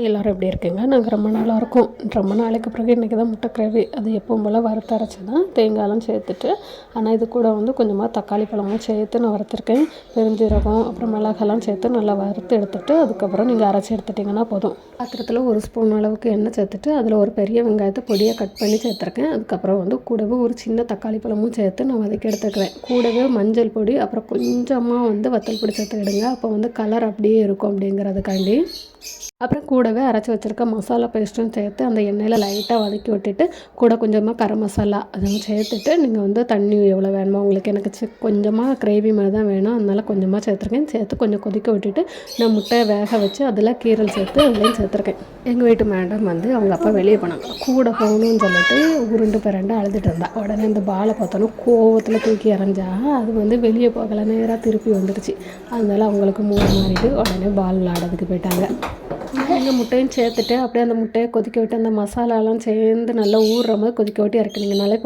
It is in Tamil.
எல்லோரும் எப்படி இருக்கீங்க? நாங்கள் ரொம்ப நாளாக இருக்கோம். ரொம்ப நாளைக்கு பிறகு இன்றைக்கி தான் முட்டை கிரேவி. அது எப்பவும் போல் வறுத்து அரைச்சி தான் தேங்காயெல்லாம் சேர்த்துட்டு, ஆனால் இது கூட கொஞ்சமாக தக்காளி பழமும் சேர்த்து நான் வறுத்துருக்கேன். பெருஞ்சீரகம் அப்புறம் மிளகாலாம் சேர்த்து நல்லா வறுத்து எடுத்துகிட்டு அதுக்கப்புறம் நீங்கள் அரைச்சி எடுத்துட்டிங்கன்னா போதும். பாத்திரத்தில் 1 ஸ்பூன் அளவுக்கு எண்ணெய் சேர்த்துட்டு அதில் ஒரு பெரிய வெங்காயத்தை பொடியாக கட் பண்ணி சேர்த்துருக்கேன். அதுக்கப்புறம் கூடவே ஒரு சின்ன தக்காளி பழமும் சேர்த்து நான் வதக்கி எடுத்துக்கிறேன். கூடவே மஞ்சள் பொடி அப்புறம் கொஞ்சமாக வத்தல் பொடி சேர்த்துக்கிடுங்க. அப்போ கலர் அப்படியே இருக்கும் அப்படிங்கிறதுக்காண்டி. அப்புறம் கூடவே அரைச்சி வச்சுருக்க மசாலா பேஸ்ட்டும் சேர்த்து அந்த எண்ணெயில் லைட்டாக வதக்கி விட்டுட்டு கூட கொஞ்சமாக கரம் மசாலா அதெல்லாம் சேர்த்துட்டு நீங்கள் தண்ணி எவ்வளோ வேணுமோ உங்களுக்கு. எனக்கு கொஞ்சமாக கிரேவி மாதிரி தான் வேணும், அதனால் கொஞ்சமாக சேர்த்துருக்கேன். சேர்த்து கொஞ்சம் கொதிக்க விட்டுட்டு நான் முட்டையை வேக வச்சு அதில் கீரல் சேர்த்து அதுலேயும் சேர்த்துருக்கேன். எங்கள் வீட்டு மேடம் அவங்க அப்பா வெளியே போனாங்க. கூட போகணும்னு சொல்லிட்டு உருண்டு பிறண்டு அழுதுட்டு இருந்தா. உடனே இந்த பாலை பார்த்தோன்னா கோவத்தில் தூக்கி எறிஞ்சா அது வெளியே போகலை, நேராக திருப்பி வந்துடுச்சு. அதனால அவங்களுக்கு மூணு மாறிட்டு உடனே பால் விளாடுறதுக்கு போயிட்டாங்க. நீங்கள் முட்டையும் சேர்த்துட்டு அப்படியே அந்த முட்டையை கொதிக்க விட்டு அந்த மசாலாலாம் சேர்ந்து நல்லா ஊறுற மாதிரி கொதிக்க விட்டு இறக்குனீங்கனாலே